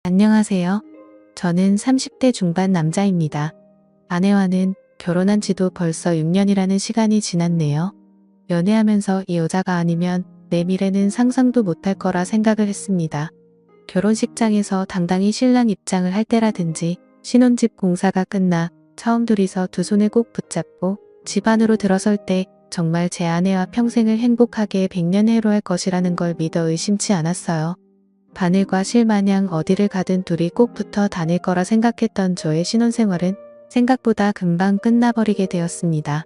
안녕하세요. 저는 30대 중반 남자입니다. 아내와는 결혼한 지도 벌써 6년이라는 시간이 지났네요. 연애하면서 이 여자가 아니면 내 미래는 상상도 못할 거라 생각을 했습니다. 결혼식장에서 당당히 신랑 입장을 할 때라든지 신혼집 공사가 끝나 처음 둘이서 두 손을 꼭 붙잡고 집 안으로 들어설 때 정말 제 아내와 평생을 행복하게 백년해로 할 것이라는 걸 믿어 의심치 않았어요. 바늘과 실 마냥 어디를 가든 둘이 꼭 붙어 다닐 거라 생각했던 저의 신혼생활은 생각보다 금방 끝나버리게 되었습니다.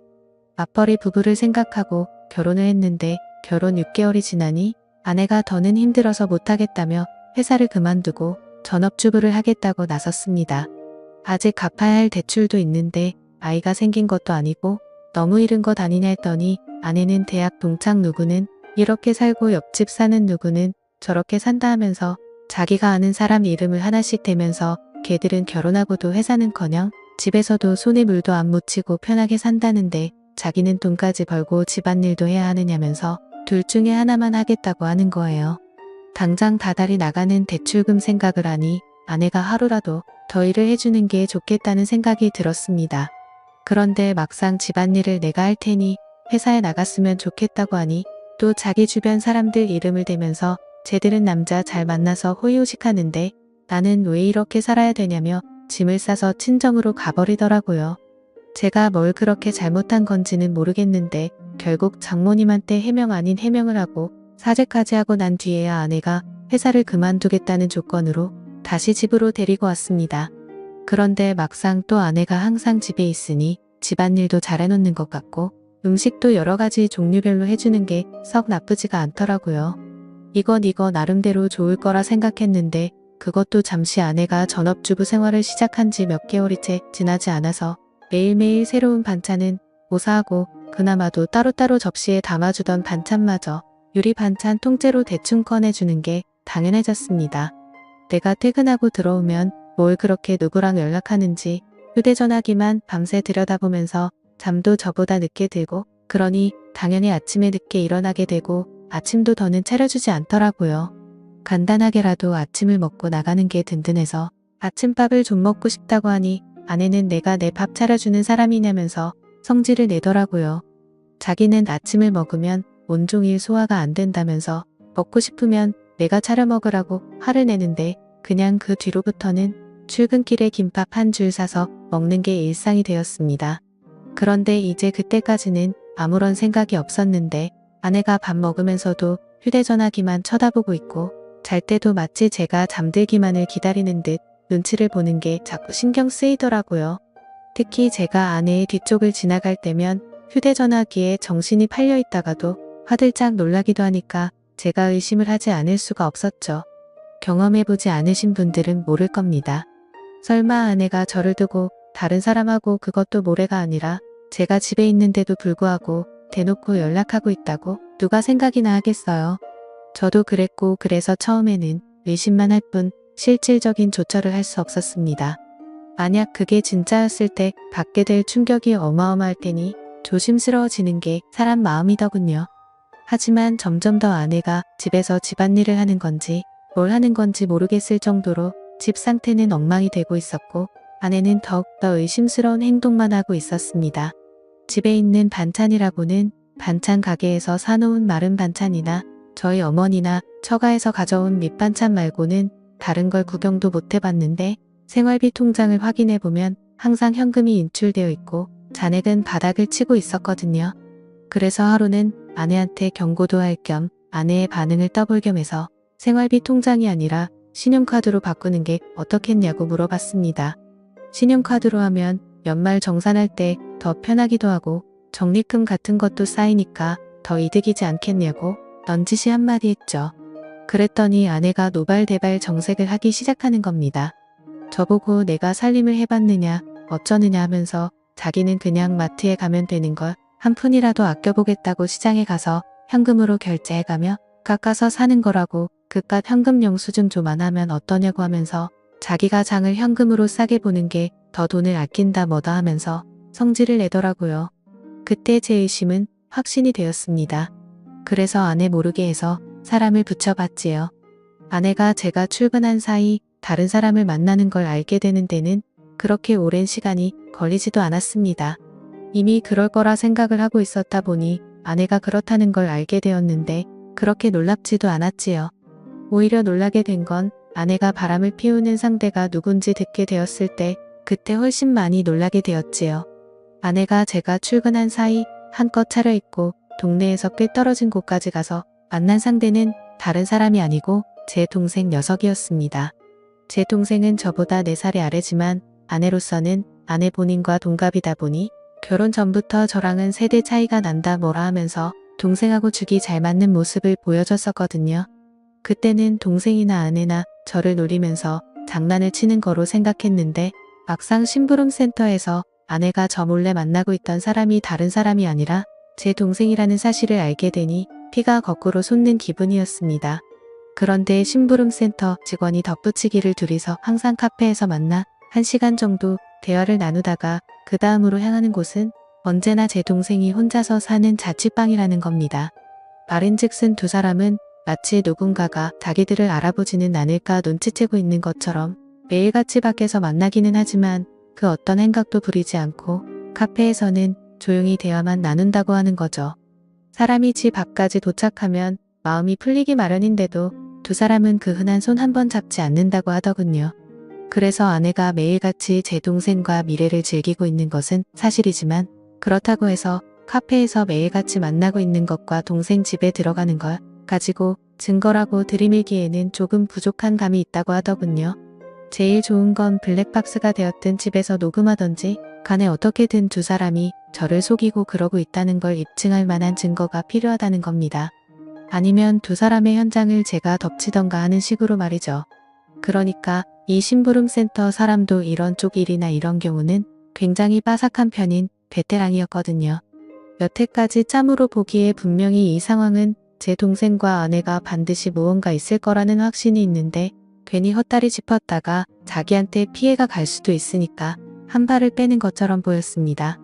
맞벌이 부부를 생각하고 결혼을 했는데 결혼 6개월이 지나니 아내가 더는 힘들어서 못하겠다며 회사를 그만두고 전업주부를 하겠다고 나섰습니다. 아직 갚아야 할 대출도 있는데 아이가 생긴 것도 아니고 너무 이른 것 아니냐 했더니 아내는 대학 동창 누구는 이렇게 살고 옆집 사는 누구는 저렇게 산다 하면서 자기가 아는 사람 이름을 하나씩 대면서 걔들은 결혼하고도 회사는커녕 집에서도 손에 물도 안 묻히고 편하게 산다는데 자기는 돈까지 벌고 집안일도 해야 하느냐면서 둘 중에 하나만 하겠다고 하는 거예요. 당장 다달이 나가는 대출금 생각을 하니 아내가 하루라도 더 일을 해주는 게 좋겠다는 생각이 들었습니다. 그런데 막상 집안일을 내가 할 테니 회사에 나갔으면 좋겠다고 하니 또 자기 주변 사람들 이름을 대면서 쟤들은 남자 잘 만나서 호의호식하는데 나는 왜 이렇게 살아야 되냐며 짐을 싸서 친정으로 가버리더라고요. 제가 뭘 그렇게 잘못한 건지는 모르겠는데 결국 장모님한테 해명 아닌 해명을 하고 사죄까지 하고 난 뒤에야 아내가 회사를 그만두겠다는 조건으로 다시 집으로 데리고 왔습니다. 그런데 막상 또 아내가 항상 집에 있으니 집안일도 잘해놓는 것 같고 음식도 여러 가지 종류별로 해주는 게 썩 나쁘지가 않더라고요. 이건 나름대로 좋을 거라 생각했는데 그것도 잠시 아내가 전업주부 생활을 시작한 지 몇 개월이 채 지나지 않아서 매일매일 새로운 반찬은 고사하고 그나마도 따로따로 접시에 담아주던 반찬마저 유리 반찬 통째로 대충 꺼내주는 게 당연해졌습니다. 내가 퇴근하고 들어오면 뭘 그렇게 누구랑 연락하는지 휴대전화기만 밤새 들여다보면서 잠도 저보다 늦게 들고 그러니 당연히 아침에 늦게 일어나게 되고 아침도 더는 차려주지 않더라고요. 간단하게라도 아침을 먹고 나가는 게 든든해서 아침밥을 좀 먹고 싶다고 하니 아내는 내가 내 밥 차려주는 사람이냐면서 성질을 내더라고요. 자기는 아침을 먹으면 온종일 소화가 안 된다면서 먹고 싶으면 내가 차려 먹으라고 화를 내는데 그냥 그 뒤로부터는 출근길에 김밥 한 줄 사서 먹는 게 일상이 되었습니다. 그런데 이제 그때까지는 아무런 생각이 없었는데 아내가 밥 먹으면서도 휴대전화기만 쳐다보고 있고 잘 때도 마치 제가 잠들기만을 기다리는 듯 눈치를 보는 게 자꾸 신경 쓰이더라고요. 특히 제가 아내의 뒤쪽을 지나갈 때면 휴대전화기에 정신이 팔려 있다가도 화들짝 놀라기도 하니까 제가 의심을 하지 않을 수가 없었죠. 경험해보지 않으신 분들은 모를 겁니다. 설마 아내가 저를 두고 다른 사람하고 그것도 모레가 아니라 제가 집에 있는데도 불구하고 대놓고 연락하고 있다고 누가 생각이나 하겠어요. 저도 그랬고 그래서 처음에는 의심만 할 뿐 실질적인 조처를 할 수 없었습니다. 만약 그게 진짜였을 때 받게 될 충격이 어마어마할 테니 조심스러워지는 게 사람 마음이더군요. 하지만 점점 더 아내가 집에서 집안일을 하는 건지 뭘 하는 건지 모르겠을 정도로 집 상태는 엉망이 되고 있었고 아내는 더욱더 의심스러운 행동만 하고 있었습니다. 집에 있는 반찬이라고는 반찬 가게에서 사놓은 마른 반찬이나 저희 어머니나 처가에서 가져온 밑반찬 말고는 다른 걸 구경도 못 해봤는데 생활비 통장을 확인해보면 항상 현금이 인출되어 있고 잔액은 바닥을 치고 있었거든요. 그래서 하루는 아내한테 경고도 할 겸 아내의 반응을 떠볼 겸 해서 생활비 통장이 아니라 신용카드로 바꾸는 게 어떻겠냐고 물어봤습니다. 신용카드로 하면 연말 정산할 때 더 편하기도 하고 적립금 같은 것도 쌓이니까 더 이득이지 않겠냐고 넌지시 한마디 했죠. 그랬더니 아내가 노발대발 정색을 하기 시작하는 겁니다. 저보고 내가 살림을 해봤느냐 어쩌느냐 하면서 자기는 그냥 마트에 가면 되는 걸 한 푼이라도 아껴보겠다고 시장에 가서 현금으로 결제해가며 깎아서 사는 거라고 그깟 현금 영수증 조만 하면 어떠냐고 하면서 자기가 장을 현금으로 싸게 보는 게 더 돈을 아낀다 뭐다 하면서 성질을 내더라고요. 그때 제 의심은 확신이 되었습니다. 그래서 아내 모르게 해서 사람을 붙여봤지요. 아내가 제가 출근한 사이 다른 사람을 만나는 걸 알게 되는 데는 그렇게 오랜 시간이 걸리지도 않았습니다. 이미 그럴 거라 생각을 하고 있었다 보니 아내가 그렇다는 걸 알게 되었는데 그렇게 놀랍지도 않았지요. 오히려 놀라게 된 건 아내가 바람을 피우는 상대가 누군지 듣게 되었을 때 그때 훨씬 많이 놀라게 되었지요. 아내가 제가 출근한 사이 한껏 차려입고 동네에서 꽤 떨어진 곳까지 가서 만난 상대는 다른 사람이 아니고 제 동생 녀석이었습니다. 제 동생은 저보다 4살이 아래지만 아내로서는 아내 본인과 동갑이다 보니 결혼 전부터 저랑은 세대 차이가 난다 뭐라 하면서 동생하고 죽이 잘 맞는 모습을 보여줬었거든요. 그때는 동생이나 아내나 저를 노리면서 장난을 치는 거로 생각했는데 막상 심부름센터에서 아내가 저 몰래 만나고 있던 사람이 다른 사람이 아니라 제 동생이라는 사실을 알게 되니 피가 거꾸로 솟는 기분이었습니다. 그런데 심부름센터 직원이 덧붙이기를 둘이서 항상 카페에서 만나 1시간 정도 대화를 나누다가 그 다음으로 향하는 곳은 언제나 제 동생이 혼자서 사는 자취방이라는 겁니다. 말인즉슨 두 사람은 마치 누군가가 자기들을 알아보지는 않을까 눈치채고 있는 것처럼 매일같이 밖에서 만나기는 하지만 그 어떤 행각도 부리지 않고 카페에서는 조용히 대화만 나눈다고 하는 거죠. 사람이 집 앞까지 도착하면 마음이 풀리기 마련인데도 두 사람은 그 흔한 손 한 번 잡지 않는다고 하더군요. 그래서 아내가 매일같이 제 동생과 미래를 즐기고 있는 것은 사실이지만 그렇다고 해서 카페에서 매일같이 만나고 있는 것과 동생 집에 들어가는 걸 가지고 증거라고 들이밀기에는 조금 부족한 감이 있다고 하더군요. 제일 좋은 건 블랙박스가 되었든 집에서 녹음하던지 간에 어떻게든 두 사람이 저를 속이고 그러고 있다는 걸 입증할 만한 증거가 필요하다는 겁니다. 아니면 두 사람의 현장을 제가 덮치던가 하는 식으로 말이죠. 그러니까 이 심부름센터 사람도 이런 쪽 일이나 이런 경우는 굉장히 빠삭한 편인 베테랑이었거든요. 여태까지 짬으로 보기에 분명히 이 상황은 제 동생과 아내가 반드시 무언가 있을 거라는 확신이 있는데 괜히 헛다리 짚었다가 자기한테 피해가 갈 수도 있으니까 한 발을 빼는 것처럼 보였습니다.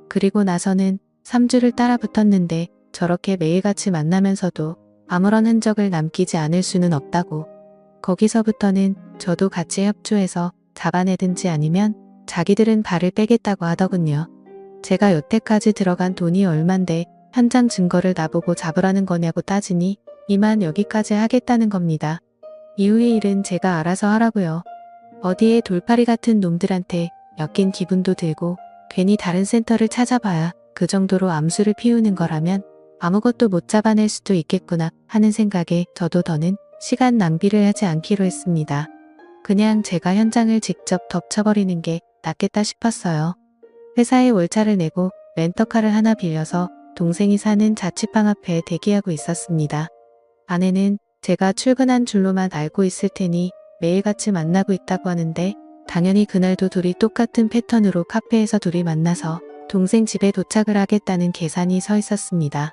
그리고 나서는 3주를 따라 붙었는데 저렇게 매일같이 만나면서도 아무런 흔적을 남기지 않을 수는 없다고. 거기서부터는 저도 같이 협조해서 잡아내든지 아니면 자기들은 발을 빼겠다고 하더군요. 제가 여태까지 들어간 돈이 얼만데 현장 증거를 나보고 잡으라는 거냐고 따지니 이만 여기까지 하겠다는 겁니다. 이후의 일은 제가 알아서 하라고요. 어디에 돌팔이 같은 놈들한테 엮인 기분도 들고 괜히 다른 센터를 찾아봐야 그 정도로 암수를 피우는 거라면 아무것도 못 잡아낼 수도 있겠구나 하는 생각에 저도 더는 시간 낭비를 하지 않기로 했습니다. 그냥 제가 현장을 직접 덮쳐버리는 게 낫겠다 싶었어요. 회사에 월차를 내고 렌터카를 하나 빌려서 동생이 사는 자취방 앞에 대기하고 있었습니다. 아내는 제가 출근한 줄로만 알고 있을 테니 매일같이 만나고 있다고 하는데 당연히 그날도 둘이 똑같은 패턴으로 카페에서 둘이 만나서 동생 집에 도착을 하겠다는 계산이 서 있었습니다.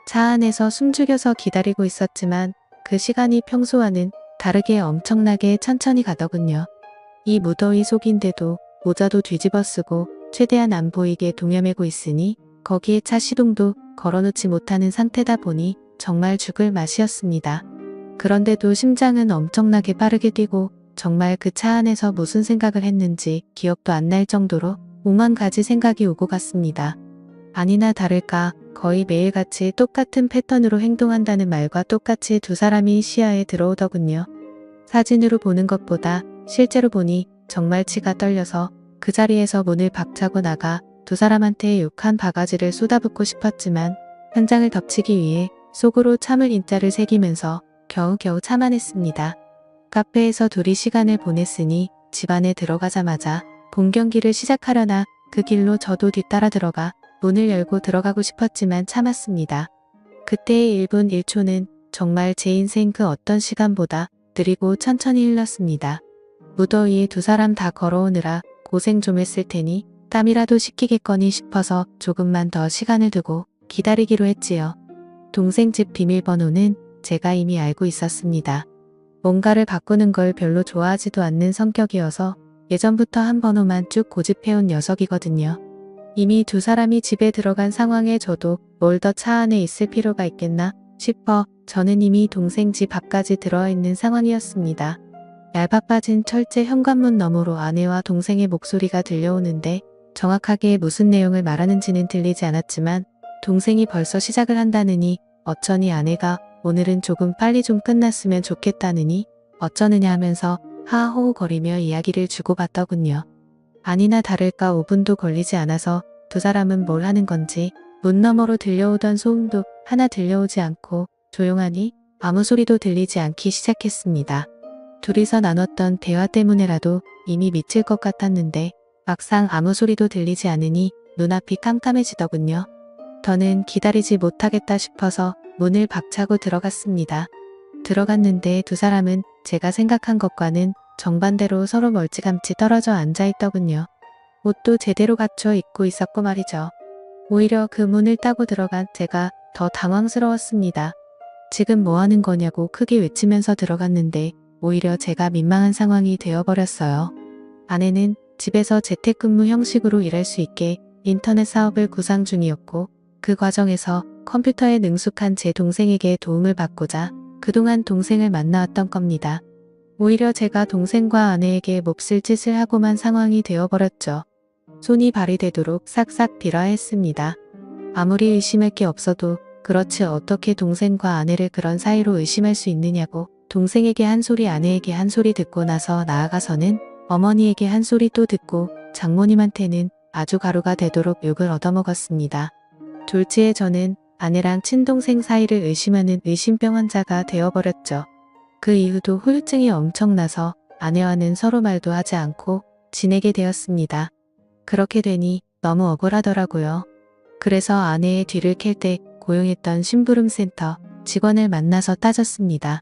차 안에서 숨죽여서 기다리고 있었지만 그 시간이 평소와는 다르게 엄청나게 천천히 가더군요. 이 무더위 속인데도 모자도 뒤집어 쓰고 최대한 안 보이게 동여매고 있으니 거기에 차 시동도 걸어놓지 못하는 상태다 보니 정말 죽을 맛이었습니다. 그런데도 심장은 엄청나게 빠르게 뛰고 정말 그 차 안에서 무슨 생각을 했는지 기억도 안 날 정도로 오만 가지 생각이 오고 갔습니다. 아니나 다를까 거의 매일같이 똑같은 패턴으로 행동한다는 말과 똑같이 두 사람이 시야에 들어오더군요. 사진으로 보는 것보다 실제로 보니 정말 치가 떨려서 그 자리에서 문을 박차고 나가 두 사람한테 욕 한 바가지를 쏟아붓고 싶었지만 현장을 덮치기 위해 속으로 참을 인자를 새기면서 겨우겨우 참아냈습니다. 카페에서 둘이 시간을 보냈으니 집 안에 들어가자마자 본 경기를 시작하려나 그 길로 저도 뒤따라 들어가 문을 열고 들어가고 싶었지만 참았습니다. 그때의 1분 1초는 정말 제 인생 그 어떤 시간보다 느리고 천천히 흘렀습니다. 무더위에 두 사람 다 걸어오느라 고생 좀 했을 테니 땀이라도 식히겠거니 싶어서 조금만 더 시간을 두고 기다리기로 했지요. 동생 집 비밀번호는 제가 이미 알고 있었습니다. 뭔가를 바꾸는 걸 별로 좋아하지도 않는 성격이어서 예전부터 한 번호만 쭉 고집해온 녀석이거든요. 이미 두 사람이 집에 들어간 상황에 저도 뭘 더 차 안에 있을 필요가 있겠나 싶어 저는 이미 동생 집 앞까지 들어와 있는 상황이었습니다. 얇아 빠진 철제 현관문 너머로 아내와 동생의 목소리가 들려오는데 정확하게 무슨 내용을 말하는지는 들리지 않았지만 동생이 벌써 시작을 한다느니 어쩌니 아내가 오늘은 조금 빨리 좀 끝났으면 좋겠다느니 어쩌느냐 하면서 하하호호거리며 이야기를 주고받더군요. 아니나 다를까 5분도 걸리지 않아서 두 사람은 뭘 하는 건지 문 너머로 들려오던 소음도 하나 들려오지 않고 조용하니 아무 소리도 들리지 않기 시작했습니다. 둘이서 나눴던 대화 때문에라도 이미 미칠 것 같았는데 막상 아무 소리도 들리지 않으니 눈앞이 깜깜해지더군요. 더는 기다리지 못하겠다 싶어서 문을 박차고 들어갔습니다. 들어갔는데 두 사람은 제가 생각한 것과는 정반대로 서로 멀찌감치 떨어져 앉아 있더군요. 옷도 제대로 갖춰 입고 있었고 말이죠. 오히려 그 문을 따고 들어간 제가 더 당황스러웠습니다. 지금 뭐 하는 거냐고 크게 외치면서 들어갔는데 오히려 제가 민망한 상황이 되어버렸어요. 아내는 집에서 재택근무 형식으로 일할 수 있게 인터넷 사업을 구상 중이었고 그 과정에서 컴퓨터에 능숙한 제 동생에게 도움을 받고자 그동안 동생을 만나왔던 겁니다. 오히려 제가 동생과 아내에게 몹쓸 짓을 하고만 상황이 되어버렸죠. 손이 발이 되도록 싹싹 빌어야 했습니다. 아무리 의심할 게 없어도 그렇지 어떻게 동생과 아내를 그런 사이로 의심할 수 있느냐고 동생에게 한 소리 아내에게 한 소리 듣고 나서 나아가서는 어머니에게 한 소리 또 듣고 장모님한테는 아주 가루가 되도록 욕을 얻어먹었습니다. 졸지에 저는 아내랑 친동생 사이를 의심하는 의심병 환자가 되어버렸죠. 그 이후도 후유증이 엄청나서 아내와는 서로 말도 하지 않고 지내게 되었습니다. 그렇게 되니 너무 억울하더라고요. 그래서 아내의 뒤를 캘 때 고용했던 심부름센터 직원을 만나서 따졌습니다.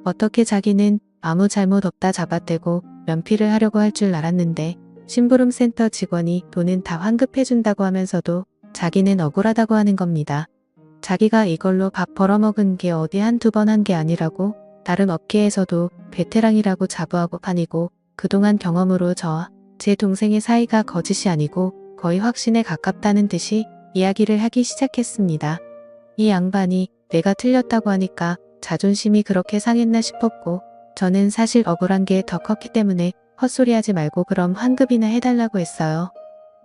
어떻게 자기는 아무 잘못 없다 잡아떼고 면피를 하려고 할 줄 알았는데 심부름센터 직원이 돈은 다 환급해준다고 하면서도 자기는 억울하다고 하는 겁니다. 자기가 이걸로 밥 벌어먹은 게 어디 한두 번 한 게 아니라고 다른 업계에서도 베테랑이라고 자부하고 다니고 그동안 경험으로 저와 제 동생의 사이가 거짓이 아니고 거의 확신에 가깝다는 듯이 이야기를 하기 시작했습니다. 이 양반이 내가 틀렸다고 하니까 자존심이 그렇게 상했나 싶었고 저는 사실 억울한 게 더 컸기 때문에 헛소리하지 말고 그럼 환급이나 해달라고 했어요.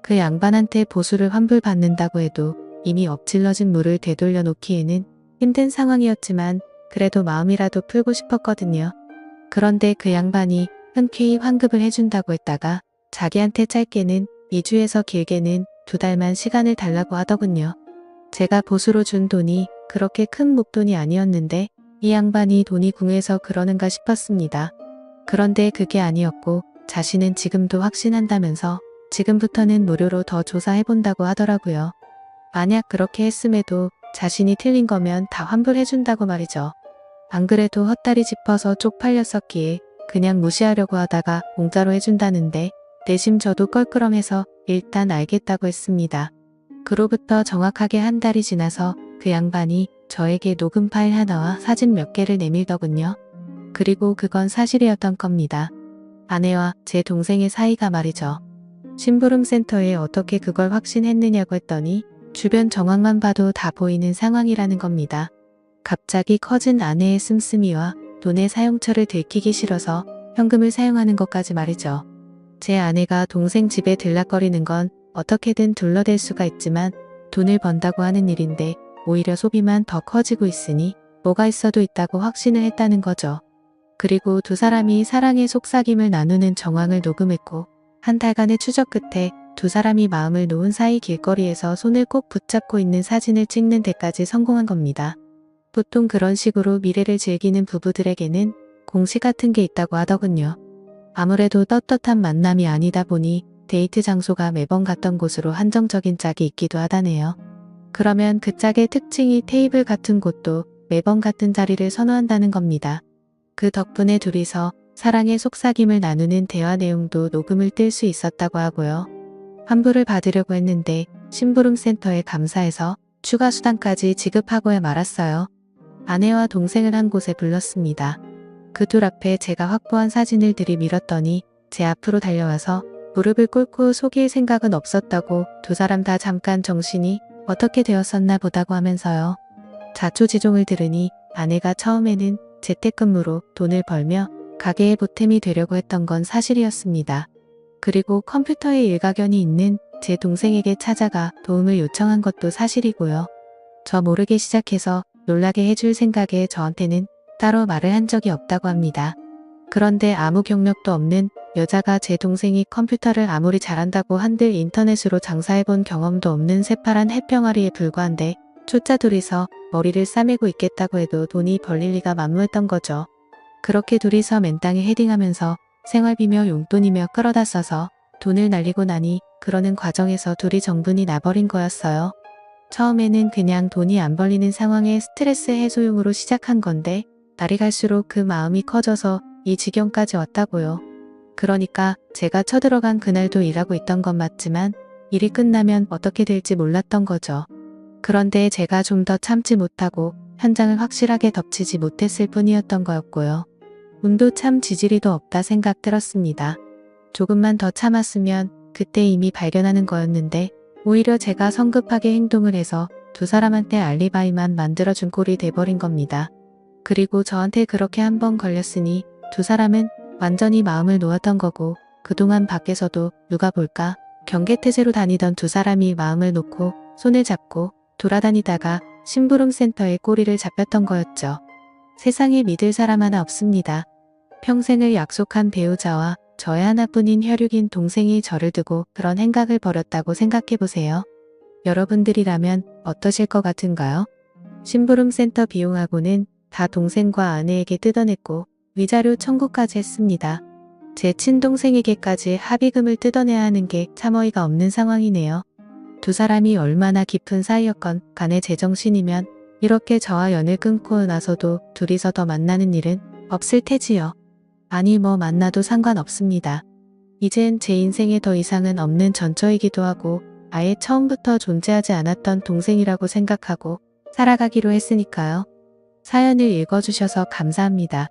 그 양반한테 보수를 환불받는다고 해도 이미 엎질러진 물을 되돌려 놓기에는 힘든 상황이었지만 그래도 마음이라도 풀고 싶었거든요. 그런데 그 양반이 흔쾌히 환급을 해준다고 했다가 자기한테 짧게는 2주에서 길게는 2달만 시간을 달라고 하더군요. 제가 보수로 준 돈이 그렇게 큰 목돈이 아니었는데 이 양반이 돈이 궁해서 그러는가 싶었습니다. 그런데 그게 아니었고 자신은 지금도 확신한다면서 지금부터는 무료로 더 조사해본다고 하더라고요. 만약 그렇게 했음에도 자신이 틀린 거면 다 환불해준다고 말이죠. 안 그래도 헛다리 짚어서 쪽팔렸었기에 그냥 무시하려고 하다가 공짜로 해준다는데 내심 저도 껄끄럼해서 일단 알겠다고 했습니다. 그로부터 정확하게 한 달이 지나서 그 양반이 저에게 녹음 파일 하나와 사진 몇 개를 내밀더군요. 그리고 그건 사실이었던 겁니다. 아내와 제 동생의 사이가 말이죠. 심부름센터에 어떻게 그걸 확신했느냐고 했더니 주변 정황만 봐도 다 보이는 상황이라는 겁니다. 갑자기 커진 아내의 씀씀이와 돈의 사용처를 들키기 싫어서 현금을 사용하는 것까지 말이죠. 제 아내가 동생 집에 들락거리는 건 어떻게든 둘러댈 수가 있지만 돈을 번다고 하는 일인데 오히려 소비만 더 커지고 있으니 뭐가 있어도 있다고 확신을 했다는 거죠. 그리고 두 사람이 사랑의 속삭임을 나누는 정황을 녹음했고 한 달간의 추적 끝에 두 사람이 마음을 놓은 사이 길거리에서 손을 꼭 붙잡고 있는 사진을 찍는 데까지 성공한 겁니다. 보통 그런 식으로 미래를 즐기는 부부들에게는 공시 같은 게 있다고 하더군요. 아무래도 떳떳한 만남이 아니다 보니 데이트 장소가 매번 갔던 곳으로 한정적인 짝이 있기도 하다네요. 그러면 그 짝의 특징이 테이블 같은 곳도 매번 같은 자리를 선호한다는 겁니다. 그 덕분에 둘이서 사랑의 속삭임을 나누는 대화 내용도 녹음을 뜰 수 있었다고 하고요. 환불을 받으려고 했는데 심부름센터에 감사해서 추가 수당까지 지급하고야 말았어요. 아내와 동생을 한 곳에 불렀습니다. 그 둘 앞에 제가 확보한 사진을 들이밀었더니 제 앞으로 달려와서 무릎을 꿇고 속일 생각은 없었다고 두 사람 다 잠깐 정신이 어떻게 되었었나 보다고 하면서요. 자초지종을 들으니 아내가 처음에는 재택근무로 돈을 벌며 가게의 보탬이 되려고 했던 건 사실이었습니다. 그리고 컴퓨터에 일가견이 있는 제 동생에게 찾아가 도움을 요청한 것도 사실이고요. 저 모르게 시작해서 놀라게 해줄 생각에 저한테는 따로 말을 한 적이 없다고 합니다. 그런데 아무 경력도 없는 여자가 제 동생이 컴퓨터를 아무리 잘한다고 한들 인터넷으로 장사해본 경험도 없는 새파란 햇병아리에 불과한데 초짜 둘이서 머리를 싸매고 있겠다고 해도 돈이 벌릴 리가 만무했던 거죠. 그렇게 둘이서 맨땅에 헤딩하면서 생활비며 용돈이며 끌어다 써서 돈을 날리고 나니 그러는 과정에서 둘이 정분이 나버린 거였어요. 처음에는 그냥 돈이 안 벌리는 상황에 스트레스 해소용으로 시작한 건데 날이 갈수록 그 마음이 커져서 이 지경까지 왔다고요. 그러니까 제가 쳐들어간 그날도 일하고 있던 건 맞지만 일이 끝나면 어떻게 될지 몰랐던 거죠. 그런데 제가 좀 더 참지 못하고 현장을 확실하게 덮치지 못했을 뿐이었던 거였고요. 운도 참 지지리도 없다 생각 들었습니다. 조금만 더 참았으면 그때 이미 발견하는 거였는데 오히려 제가 성급하게 행동을 해서 두 사람한테 알리바이만 만들어준 꼴이 돼버린 겁니다. 그리고 저한테 그렇게 한 번 걸렸으니 두 사람은 완전히 마음을 놓았던 거고 그동안 밖에서도 누가 볼까 경계태세로 다니던 두 사람이 마음을 놓고 손을 잡고 돌아다니다가 심부름센터에 꼬리를 잡혔던 거였죠. 세상에 믿을 사람 하나 없습니다. 평생을 약속한 배우자와 저의 하나뿐인 혈육인 동생이 저를 두고 그런 행각을 벌였다고 생각해보세요. 여러분들이라면 어떠실 것 같은가요? 심부름센터 비용하고는 다 동생과 아내에게 뜯어냈고 위자료 청구까지 했습니다. 제 친동생에게까지 합의금을 뜯어내야 하는 게 참 어이가 없는 상황이네요. 두 사람이 얼마나 깊은 사이였건 간에 제정신이면 이렇게 저와 연을 끊고 나서도 둘이서 더 만나는 일은 없을 테지요. 아니 뭐 만나도 상관없습니다. 이젠 제 인생에 더 이상은 없는 전처이기도 하고 아예 처음부터 존재하지 않았던 동생이라고 생각하고 살아가기로 했으니까요. 사연을 읽어주셔서 감사합니다.